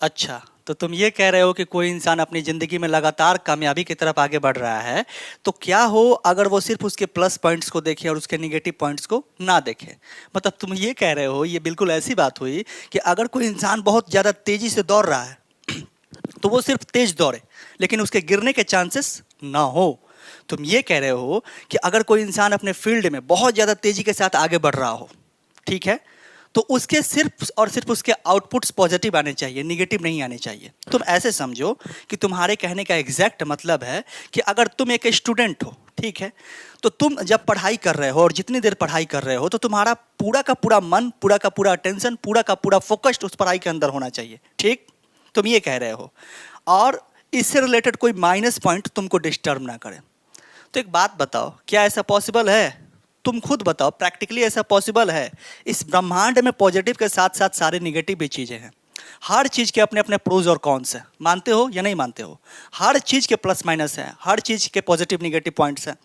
अच्छा, तो तुम ये कह रहे हो कि कोई इंसान अपनी ज़िंदगी में लगातार कामयाबी की तरफ आगे बढ़ रहा है, तो क्या हो अगर वो सिर्फ़ उसके प्लस पॉइंट्स को देखे और उसके नेगेटिव पॉइंट्स को ना देखे? मतलब तुम ये कह रहे हो, ये बिल्कुल ऐसी बात हुई कि अगर कोई इंसान बहुत ज़्यादा तेज़ी से दौड़ रहा है, तो वो सिर्फ़ तेज़ दौड़े, लेकिन उसके गिरने के चांसेस ना हो। तुम ये कह रहे हो कि अगर कोई इंसान अपने फ़ील्ड में बहुत ज़्यादा तेज़ी के साथ आगे बढ़ रहा हो, ठीक है? तो उसके सिर्फ और सिर्फ उसके आउटपुट्स पॉजिटिव आने चाहिए, नेगेटिव नहीं आने चाहिए। तुम ऐसे समझो कि तुम्हारे कहने का एग्जैक्ट मतलब है कि अगर तुम एक स्टूडेंट हो, ठीक है, तो तुम जब पढ़ाई कर रहे हो और जितनी देर पढ़ाई कर रहे हो तो तुम्हारा पूरा का पूरा मन, पूरा का पूरा अटेंशन, पूरा का पूरा फोकस्ड उस पढ़ाई के अंदर होना चाहिए, ठीक? तुम ये कह रहे हो और इससे रिलेटेड कोई माइनस पॉइंट तुमको डिस्टर्ब ना करे। तो एक बात बताओ, क्या ऐसा पॉसिबल है? तुम खुद बताओ, प्रैक्टिकली ऐसा पॉसिबल है? इस ब्रह्मांड में पॉजिटिव के साथ साथ सारे निगेटिव भी चीज़ें हैं। हर चीज़ के अपने अपने प्रोज और कॉन्स हैं, मानते हो या नहीं मानते हो? हर चीज़ के प्लस माइनस हैं, हर चीज़ के पॉजिटिव निगेटिव पॉइंट्स हैं।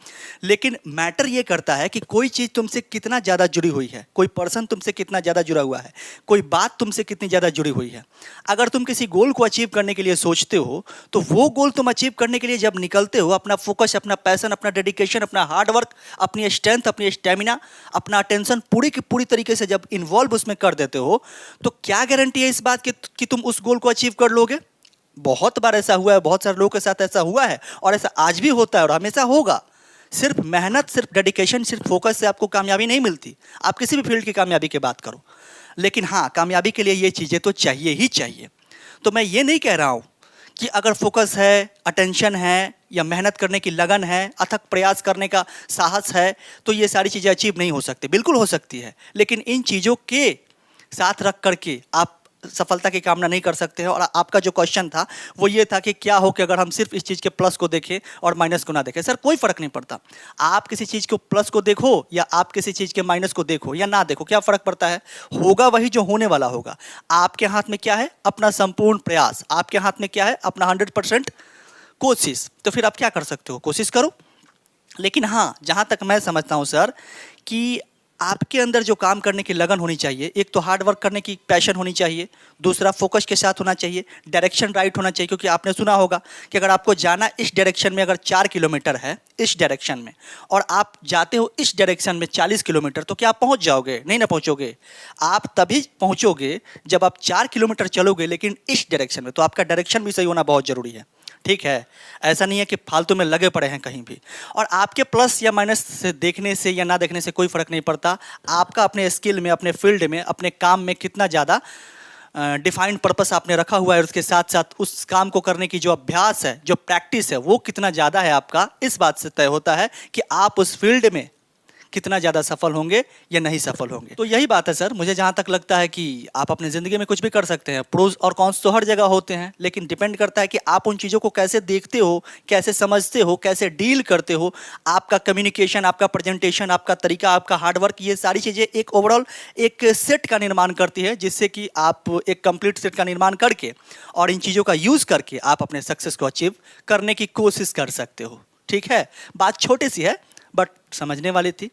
लेकिन मैटर ये करता है कि कोई चीज़ तुमसे कितना ज़्यादा जुड़ी हुई है, कोई पर्सन तुमसे कितना ज़्यादा जुड़ा हुआ है, कोई बात तुमसे कितनी ज़्यादा जुड़ी हुई है। अगर तुम किसी गोल को अचीव करने के लिए सोचते हो, तो वो गोल तुम अचीव करने के लिए जब निकलते हो, अपना फोकस, अपना पैशन, अपना डेडिकेशन, अपना हार्डवर्क, अपनी स्ट्रेंथ, अपनी स्टेमिना, अपना अटेंशन पूरी की पूरी तरीके से जब इन्वॉल्व उसमें कर देते हो, तो क्या गारंटी है इस बात कि तुम उस गोल को अचीव कर लोगे? बहुत बार ऐसा हुआ है, बहुत सारे लोगों के साथ ऐसा हुआ है और ऐसा आज भी होता है और हमेशा होगा। सिर्फ मेहनत, सिर्फ डेडिकेशन, सिर्फ फोकस से आपको कामयाबी नहीं मिलती। आप किसी भी फील्ड की कामयाबी की बात करो, लेकिन हाँ, कामयाबी के लिए ये चीज़ें तो चाहिए ही चाहिए। तो मैं ये नहीं कह रहा हूँ कि अगर फोकस है, अटेंशन है या मेहनत करने की लगन है, अथक प्रयास करने का साहस है, तो ये सारी चीज़ें अचीव नहीं हो सकती। बिल्कुल हो सकती है, लेकिन इन चीज़ों के साथ रख करके आप सफलता की कामना नहीं कर सकते हैं। और आपका जो क्वेश्चन था वो ये था कि क्या हो कि अगर हम सिर्फ इस चीज़ के प्लस को देखें और माइनस को ना देखें। सर, कोई फर्क नहीं पड़ता। आप किसी चीज़ को प्लस को देखो या आप किसी चीज़ के माइनस को देखो या ना देखो, क्या फर्क पड़ता है? होगा वही जो होने वाला होगा। आपके हाथ में क्या है? अपना संपूर्ण प्रयास। आपके हाथ में क्या है? अपना 100% कोशिश। तो फिर आप क्या कर सकते हो? कोशिश करो। लेकिन हाँ, जहाँ तक मैं समझता हूँ सर, कि आपके अंदर जो काम करने की लगन होनी चाहिए, एक तो हार्ड वर्क करने की पैशन होनी चाहिए, दूसरा फोकस के साथ होना चाहिए, डायरेक्शन राइट होना चाहिए। क्योंकि आपने सुना होगा कि अगर आपको जाना इस डायरेक्शन में अगर 4 किलोमीटर है, इस डायरेक्शन में, और आप जाते हो इस डायरेक्शन में 40 किलोमीटर, तो क्या आप पहुंच जाओगे? नहीं ना पहुंचोगे। आप तभी पहुंचोगे जब आप 4 किलोमीटर चलोगे, लेकिन इस डायरेक्शन में। तो आपका डायरेक्शन भी सही होना बहुत ज़रूरी है, ठीक है? ऐसा नहीं है कि फालतू में लगे पड़े हैं कहीं भी। और आपके प्लस या माइनस से देखने से या ना देखने से कोई फर्क नहीं पड़ता। आपका अपने स्किल में, अपने फील्ड में, अपने काम में कितना ज़्यादा डिफाइंड पर्पस आपने रखा हुआ है, और उसके साथ साथ उस काम को करने की जो अभ्यास है, जो प्रैक्टिस है, वो कितना ज़्यादा है आपका, इस बात से तय होता है कि आप उस फील्ड में कितना ज़्यादा सफल होंगे या नहीं सफल होंगे। तो यही बात है सर, मुझे जहाँ तक लगता है कि आप अपनी ज़िंदगी में कुछ भी कर सकते हैं। प्रोज और कॉन्स तो हर जगह होते हैं, लेकिन डिपेंड करता है कि आप उन चीज़ों को कैसे देखते हो, कैसे समझते हो, कैसे डील करते हो। आपका कम्युनिकेशन, आपका प्रेजेंटेशन, आपका तरीका, आपका हार्डवर्क, ये सारी चीज़ें एक ओवरऑल एक सेट का निर्माण करती है, जिससे कि आप एक कंप्लीट सेट का निर्माण करके और इन चीज़ों का यूज़ करके आप अपने सक्सेस को अचीव करने की कोशिश कर सकते हो। ठीक है, बात छोटी सी है बट समझने वाली थी।